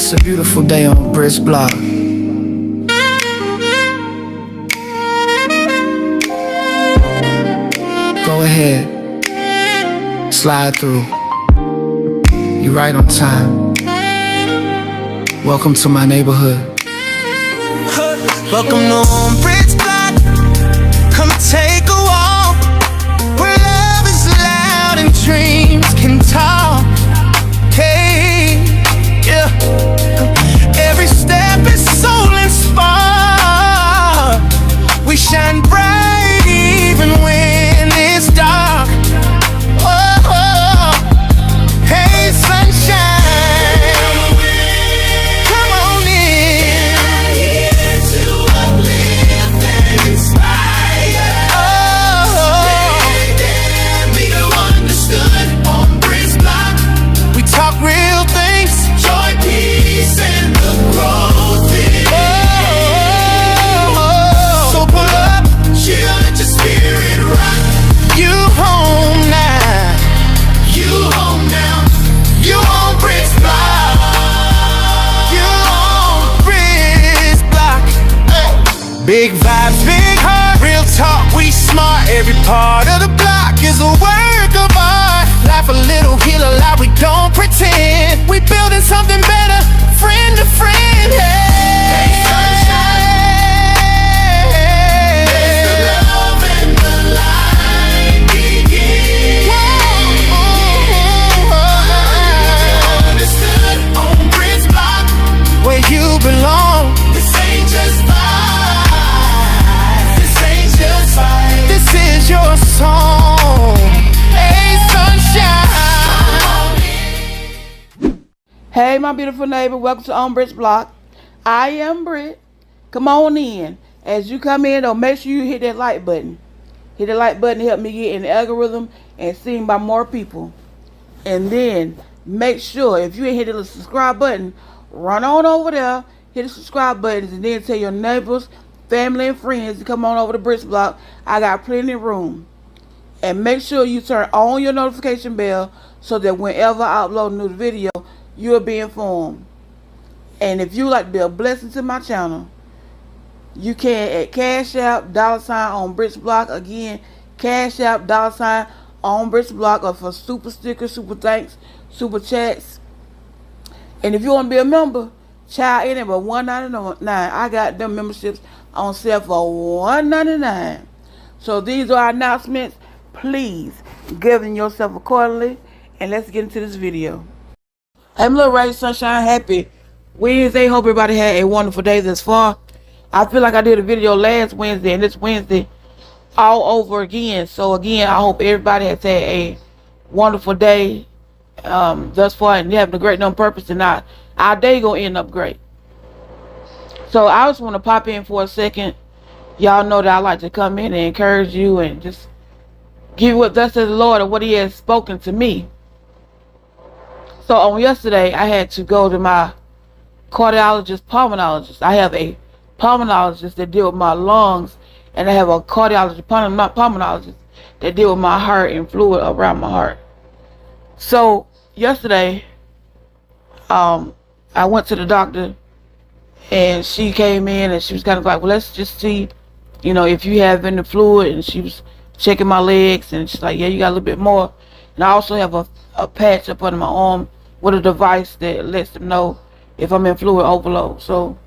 It's a beautiful day on OnBrittsBlock. Go ahead, slide through. You right on time. Welcome to my neighborhood. Welcome to OnBrittsBlock. Come take a walk where love is loud and dreams can talk. Hey, yeah. Every step is soul inspired. We shine bright even when it's dark. Oh, hey, sunshine, come on in. Here to uplift and inspire. Be understood on OnBrittsBlock. We talk real things, joy, peace, and the growth in. So pull up, chill, let your spirit rock. You home now. You home now. You OnBrittsBlock. You OnBrittsBlock. Hey. Big vibes, big heart, real talk, we smart. Every part of the block is a work of art. Laugh a little, heal a lot, we don't pretend. We building something better, friend to friend. Hey, sunshine. Let the love and the light begin. Understood on OnBrittsBlock, where you belong. This ain't just vibes. This ain't just vibes. This is your song. Hey, sunshine. Hey, my beautiful neighbor, welcome to OnBrittsBlock. I am Britt. Come on in. As you come in, though, make sure you hit that like button. Hit the like button to help me get in the algorithm and seen by more people. And then make sure, if you ain't hit the subscribe button, run on over there, hit the subscribe buttons, and then tell your neighbors, family, and friends to come on over to OnBrittsBlock. I got plenty of room. And make sure you turn on your notification bell so that whenever I upload a new video, you'll be informed. And if you like to be a blessing to my channel, you can at Cash App, $ OnBrittsBlock. Again, Cash App, $ OnBrittsBlock, or for super stickers, super thanks, super chats. And if you want to be a member, child, in it but $1.99. I got them memberships on sale for $1.99. So these are our announcements. Please govern yourself accordingly, and let's get into this video. I'm Little Ray Sunshine. Happy Wednesday. Hope everybody had a wonderful day thus far. I feel like I did a video last Wednesday and this Wednesday all over again. So again, I hope everybody has had a wonderful day thus far, and having a great on purpose, and our day gonna end up great. So I just want to pop in for a second. Y'all know that I like to come in and encourage you and just give what thus says the Lord, or what He has spoken to me. So on yesterday, I had to go to my cardiologist, pulmonologist. I have a pulmonologist that deal with my lungs, and I have a cardiologist, pulmonologist that deal with my heart and fluid around my heart. So yesterday, I went to the doctor, and she came in and she was kind of like, well, let's just see, if you have any fluid. And she was checking my legs, and she's like, yeah, you got a little bit more. And I also have a patch up under my arm with a device that lets them know if I'm in fluid overload. So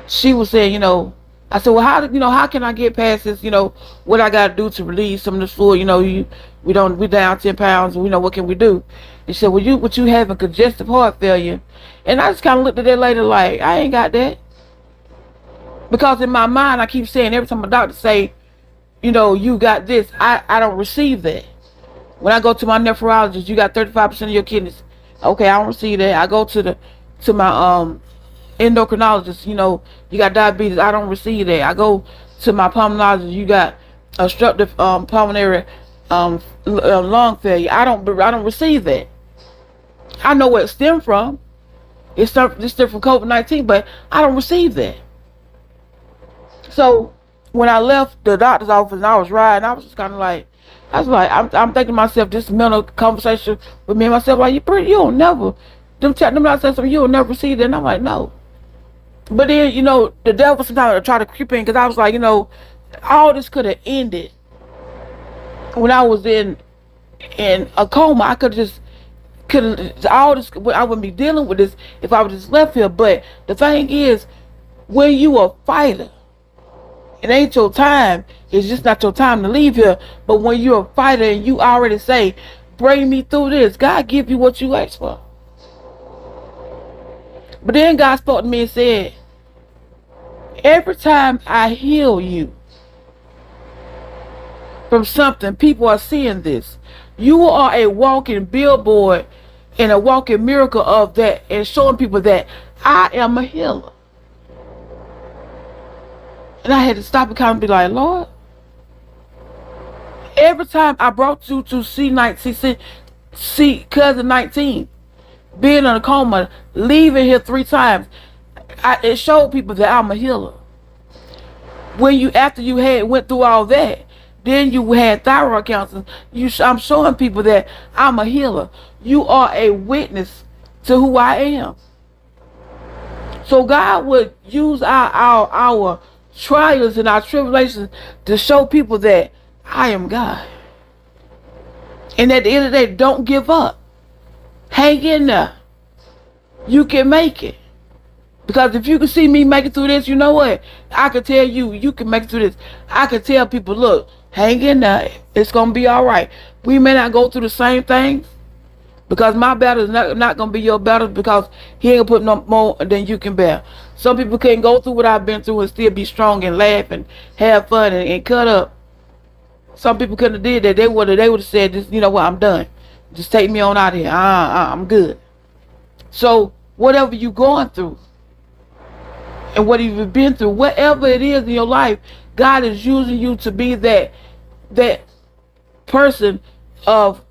she was saying, I said, well, how can I get past this? What I got to do to release some of this fluid? We down 10 pounds. What can we do? And she said, well, you having congestive heart failure. And I just kind of looked at that lady like, I ain't got that. Because in my mind, I keep saying, every time a doctor say, you got this, I don't receive that. When I go to my nephrologist, you got 35% of your kidneys. Okay, I don't receive that. I go to my endocrinologist, you got diabetes. I don't receive that. I go to my pulmonologist, you got obstructive pulmonary lung failure. I don't receive that. I know where it stemmed from. It stemmed from COVID-19, but I don't receive that. So when I left the doctor's office and I was riding, I was just kind of like, I'm thinking to myself, this mental conversation with me and myself, like, you don't never Them not saying something, you'll never see that. And I'm like, no. But then, the devil sometimes try to creep in, because I was like, all this could have ended when I was in a coma. I could have just all this. I wouldn't be dealing with this if I was just left here. But the thing is, when you a fighter, it ain't your time. It's just not your time to leave here. But when you're a fighter and you already say, "Bring me through this," God give you what you asked for. But then God spoke to me and said, every time I heal you from something, people are seeing this. You are a walking billboard and a walking miracle of that, and showing people that I am a healer. And I had to stop and kind of be like, Lord, every time I brought you to see cousin 19, being in a coma, leaving here 3 times, it showed people that I'm a healer. After you went through all that, then you had thyroid cancer. I'm showing people that I'm a healer. You are a witness to who I am. So God would use our trials and our tribulations to show people that I am God. And at the end of the day, don't give up. Hang in there. You can make it. Because if you can see me make it through this, you know what? I can tell you can make it through this. I can tell people, look, hang in there. It's going to be all right. We may not go through the same things, because my battle is not going to be your battle, because he ain't going to put no more than you can bear. Some people can't go through what I've been through and still be strong and laugh and have fun and cut up. Some people couldn't have did that. They would have said, this, you know what, I'm done. Just take me on out of here. I'm good. So whatever you're going through, and what you've been through, whatever it is in your life, God is using you to be that person of,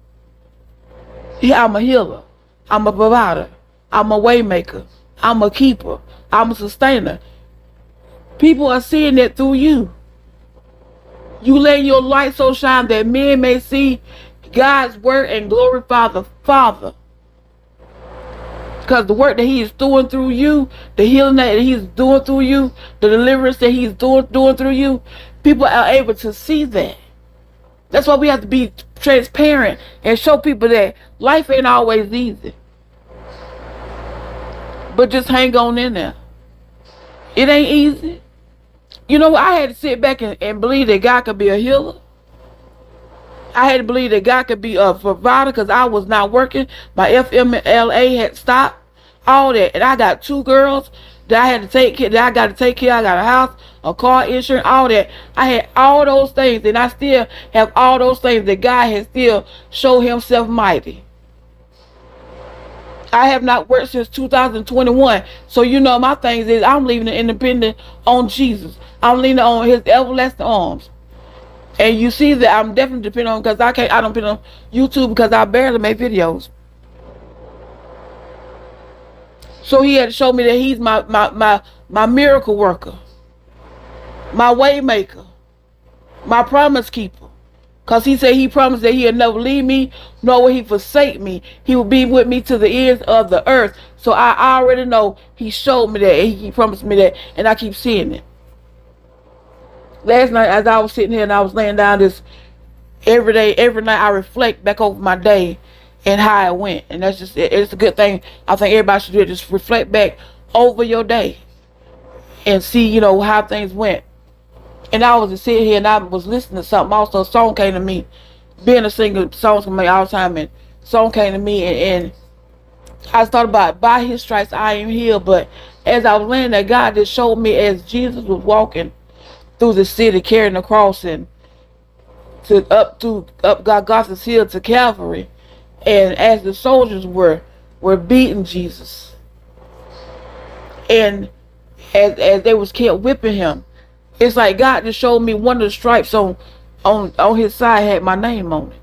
I'm a healer, I'm a provider, I'm a way maker, I'm a keeper, I'm a sustainer. People are seeing that through you. You letting your light so shine that men may see God's word and glorify the Father. Because the work that he is doing through you, the healing that he's doing through you, the deliverance that he's doing through you, people are able to see that. That's why we have to be transparent and show people that life ain't always easy. But just hang on in there. It ain't easy. I had to sit back and believe that God could be a healer. I had to believe that God could be a provider, because I was not working. My FMLA had stopped. All that. And I got 2 girls that I had to take care, that I got to take care of. I got a house, a car, insurance, all that. I had all those things, and I still have all those things that God has still showed himself mighty. I have not worked since 2021. So my things is I'm leaving it independent on Jesus. I'm leaning on his everlasting arms. And you see that I'm definitely depending on, because I don't depend on YouTube, because I barely make videos. So he had to show me that he's my miracle worker, my way maker, my promise keeper. Because he said he promised that he'll never leave me, nor will he forsake me. He will be with me to the ends of the earth. So I already know he showed me that, he promised me that, and I keep seeing it. Last night, as I was sitting here and I was laying down, every night I reflect back over my day and how it went. And it's a good thing. I think everybody should do it. Just reflect back over your day and see, how things went. And I was just sitting here and I was listening to something. Also, a song came to me. Being a singer, songs come to me all the time, and song came to me, and I thought about, by his stripes I am healed. But as I was laying there, God just showed me, as Jesus was walking through the city carrying the cross, and up Golgotha's hill to Calvary, and as the soldiers were beating Jesus, and as they was kept whipping him, it's like God just showed me one of the stripes on his side had my name on it.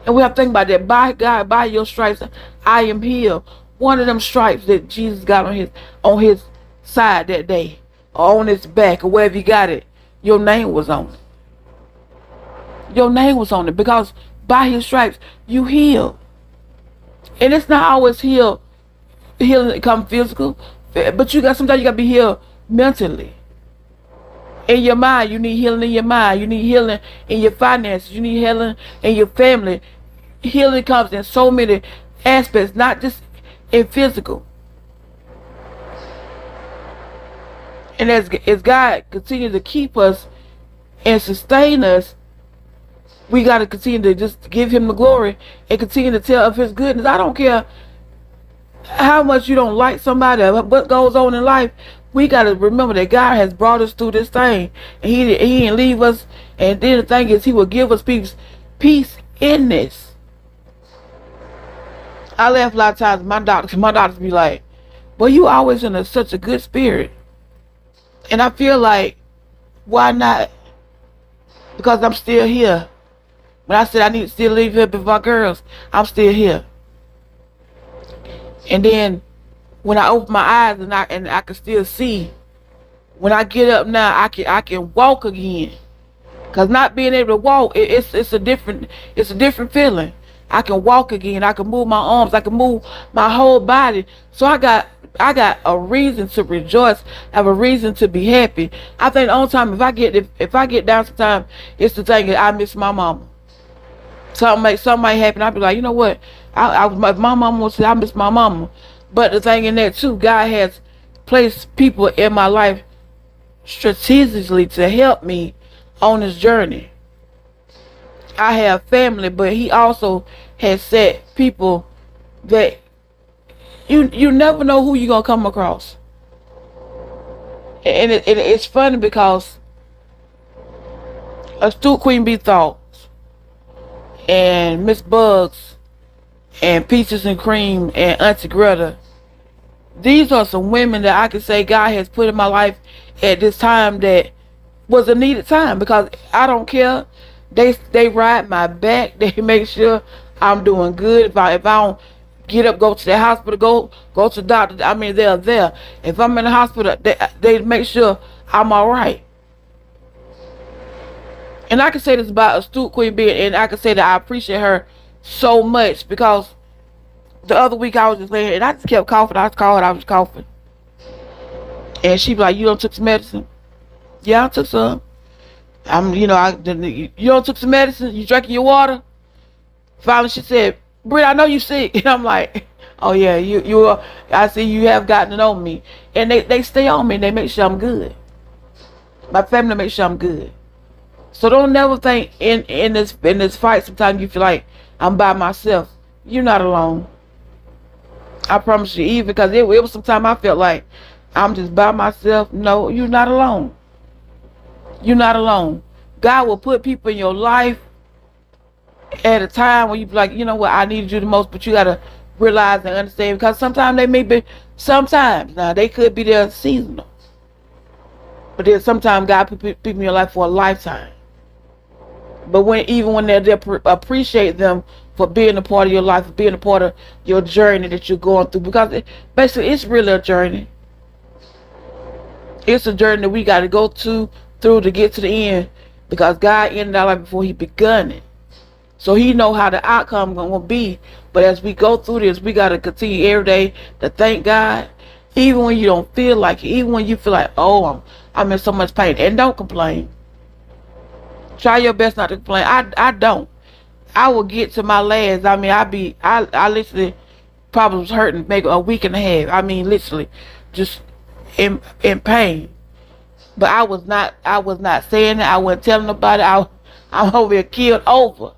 And we have to think about that. By God, by your stripes I am healed. One of them stripes that Jesus got on his side that day, or on his back, or wherever he got it, your name was on it. Your name was on it, because by his stripes you healed. And it's not always healing that come physical, but sometimes you gotta be healed mentally. In your mind, you need healing in your mind. You need healing in your finances. You need healing in your family. Healing comes in so many aspects, not just in physical. And as God continues to keep us and sustain us, we got to continue to just give him the glory and continue to tell of his goodness. I don't care how much you don't like somebody or what goes on in life. We got to remember that God has brought us through this thing, and he didn't leave us. And then the thing is, he will give us peace in this. I laugh a lot of times. My doctors be like, well, you always in such a good spirit. And I feel like, why not? Because I'm still here. When I said I need to still leave here with my girls, I'm still here. And then when I open my eyes and I can still see, when I get up now, I can walk again. Cause not being able to walk, it's a different feeling. I can walk again. I can move my arms. I can move my whole body. So I got a reason to rejoice. I have a reason to be happy. I think the only time if I get down sometime, it's the thing that I miss my mama. Something might happen. I'll be like, you know what? My mama will say I miss my mama. But the thing in that too, God has placed people in my life strategically to help me on this journey. I have family, but he also has set people that you never know who you're gonna come across. And it's funny because Astute Queen Bee Thoughts and Miss Bugs and Peaches and Cream and Auntie Greta, these are some women that I can say God has put in my life at this time that was a needed time, because I don't care. They ride my back. They make sure I'm doing good. If I don't get up, go to the hospital, go to the doctor, I mean, they're there. If I'm in the hospital, they make sure I'm all right. And I can say this about Astute Queen Bee, and I can say that I appreciate her so much, because the other week I was just laying and I just kept coughing. I was coughing. And she be like, you don't took some medicine? Yeah, I took some. You don't took some medicine? You drinking your water? Finally she said, Britt, I know you sick. And I'm like, oh yeah, I see you have gotten to know me. And they stay on me and they make sure I'm good. My family makes sure I'm good. So don't never think in this fight sometimes you feel like I'm by myself. You're not alone. I promise you, even because it was sometimes I felt like I'm just by myself. No, you're not alone. You're not alone. God will put people in your life at a time when you be like, you know what, I needed you the most, but you gotta realize and understand, because sometimes now they could be there seasonal, but then sometimes God put people in your life for a lifetime. But even when they're there, appreciate them for being a part of your life, for being a part of your journey that you're going through, because basically it's really a journey. It's a journey that we got to go through to get to the end, because God ended our life before he begun it. So he know how the outcome going to be. But as we go through this, we got to continue every day to thank God, even when you don't feel like it, even when you feel like, oh, I'm in so much pain. And don't complain. Try your best not to complain. I don't. I will get to my last. I mean, I literally probably was hurting maybe a week and a half. I mean, literally just in pain. But I was not saying that. I wasn't telling nobody. I'm over here killed over.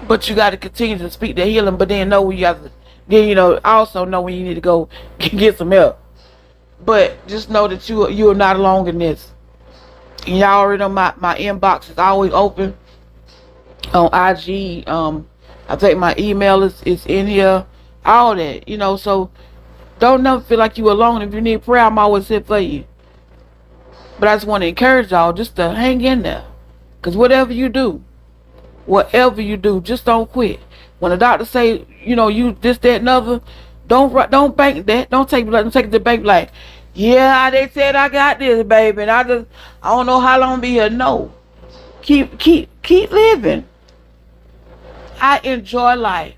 But you got to continue to speak the healing, but then know when you have to, then also know when you need to go get some help. But just know that you are not alone in this. And y'all already know my inbox is always open on IG. I think my email is in here. All that, so don't never feel like you alone. If you need prayer, I'm always here for you. But I just want to encourage y'all just to hang in there. Because whatever you do, just don't quit. When the doctor say, you this, that, and other, don't bank that. Don't take it to the bank like, yeah, they said I got this, baby, and I don't know how long I'll be here. No. Keep living. I enjoy life.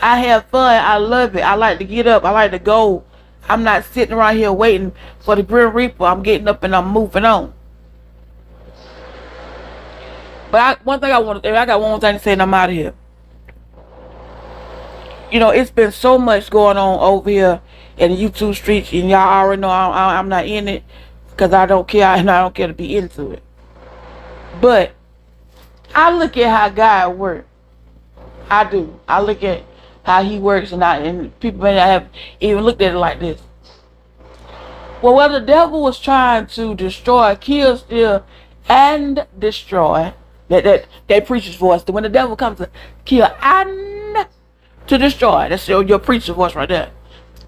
I have fun. I love it. I like to get up. I like to go. I'm not sitting around here waiting for the Grim Reaper. I'm getting up and I'm moving on. But one thing I got one more thing to say and I'm out of here. You know, it's been so much going on over here in the YouTube streets, and y'all already know I'm not in it because I don't care, and I don't care to be into it. But I look at how God works. I do. I look at how he works, and people may not have even looked at it like this. Well, the devil was trying to destroy, kill, steal, and destroy. That preacher's voice. When the devil comes to kill and to destroy, that's your preacher's voice right there.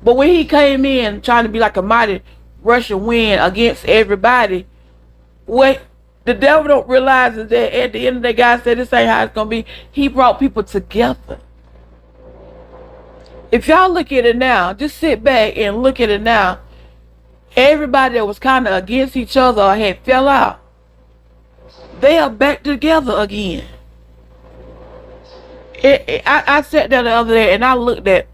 But when he came in trying to be like a mighty rushing wind against everybody, what the devil don't realize is that at the end of the day, God said this ain't how it's gonna be. He brought people together. If y'all look at it now, just sit back and look at it now. Everybody that was kind of against each other or had fell out, they are back together again. I sat there the other day and I looked at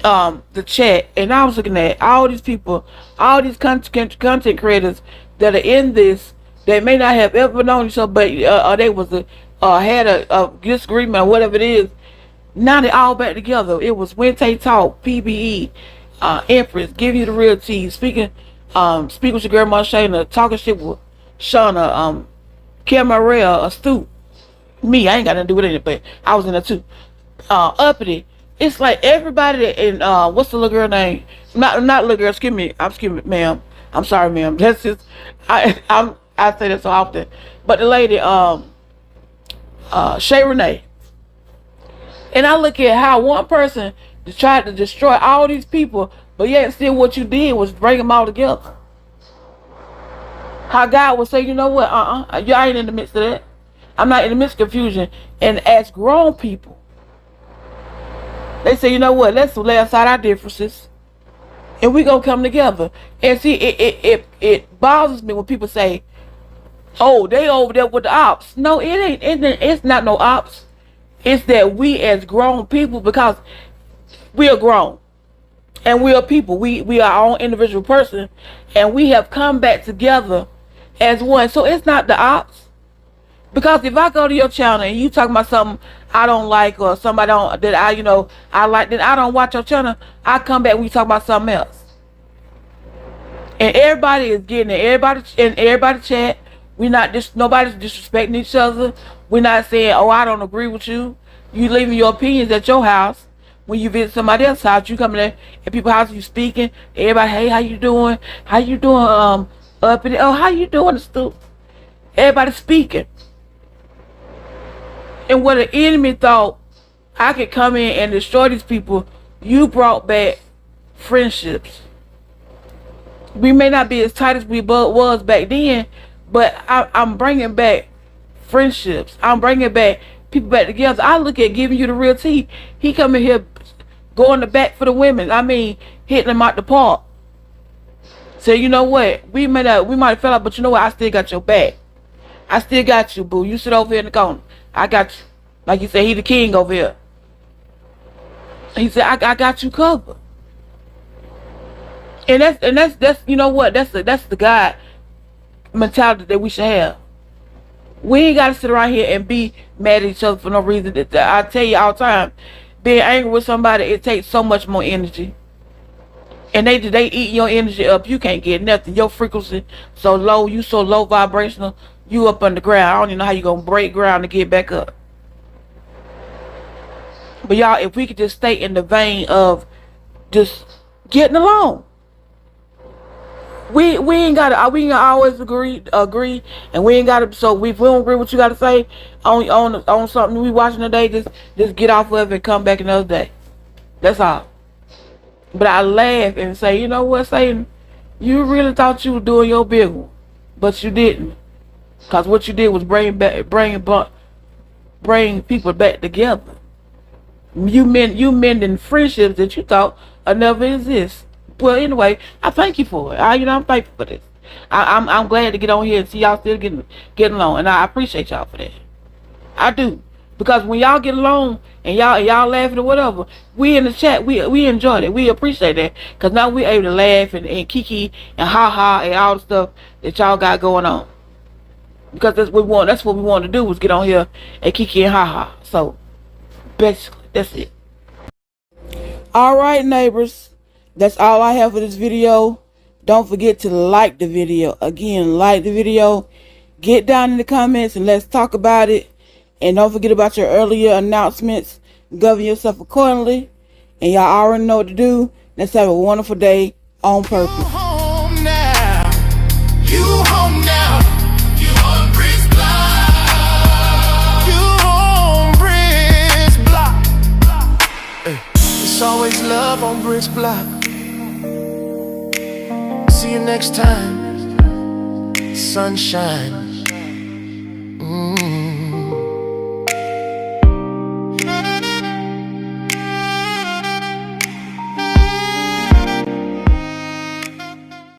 the chat, and I was looking at all these people, all these content creators that are in this. They may not have ever known each other, but they was had a disagreement or whatever it is. Now they all back together. It was Wednesday Talk, PBE, Empress, Give You the Real Tea, speak with your girl Marshana, talking shit with Shauna, Camarel, Astute. Me, I ain't got nothing to do with it, but I was in there too. Uppity. It's like everybody in what's the little girl name? Not little girl. Excuse me, ma'am. I'm sorry, ma'am. That's just I say that so often. But the lady, Shay Renee. And I look at how one person tried to destroy all these people, but yet still what you did was bring them all together. How God would say, you know what, y'all ain't in the midst of that. I'm not in the midst of confusion. And as grown people, they say, you know what, let's lay aside our differences and we gonna come together. And see, it bothers me when people say, oh, they over there with the ops. No, it ain't. It's not no ops. It's that we as grown people, because we are grown and we are people. We are our own individual person, and we have come back together as one. So it's not the ops. Because if I go to your channel and you talking about something I don't like, or somebody I like, then I don't watch your channel. I come back when you talk about something else. And everybody is getting it. Everybody chat. Nobody's disrespecting each other. We're not saying, oh, I don't agree with you. You leaving your opinions at your house. When you visit somebody else's house, you come there at people's house, you speaking. Everybody, hey, how you doing? How you doing? Up in how you doing, Stu? Everybody speaking. And what the enemy thought I could come in and destroy these people, you brought back friendships. We may not be as tight as we was back then, but I'm bringing back friendships. I'm bringing back people back together. I look at Giving You the Real Tea. He coming here going the back for the women. I mean, hitting them out the park. So you know what? We might have fell out, but you know what? I still got your back. I still got you, boo. You sit over here in the corner. I got you. Like you said, he the king over here. He said, I got you covered. And that's you know what? That's the God mentality that we should have. We ain't gotta sit around here and be mad at each other for no reason. I tell you all the time, being angry with somebody, it takes so much more energy. And they eat your energy up. You can't get nothing. Your frequency so low, you so low vibrational, you up underground. I don't even know how you gonna break ground to get back up. But y'all, if we could just stay in the vein of just getting along. We ain't gotta always agree, and we ain't gotta. So if we don't agree with what you gotta say on something we watching today, just get off of it and come back another day. That's all. But I laugh and say, you know what, Satan, you really thought you were doing your big one, but you didn't, cause what you did was bring people back together. You mending friendships that you thought would never exist. Well, anyway, I thank you for it. I'm thankful for this. I'm glad to get on here and see y'all still getting along, and I appreciate y'all for that. I do, Because when y'all get along and y'all laughing or whatever, we in the chat, we enjoy it. We appreciate that. Because now we able to laugh and kiki and ha and all the stuff that y'all got going on. Because that's what we want. That's what we want to do, was get on here and kiki and ha. So basically, that's it. Alright, neighbors, that's all I have for this video. Don't forget to like the video. Again, like the video. Get down in the comments and let's talk about it. And don't forget about your earlier announcements. Govern yourself accordingly. And y'all already know what to do. Let's have a wonderful day on purpose. You home now. You home now. You on Brits Block. You on Brits Block. Hey. It's always love on Brits Block. See you next time. Sunshine.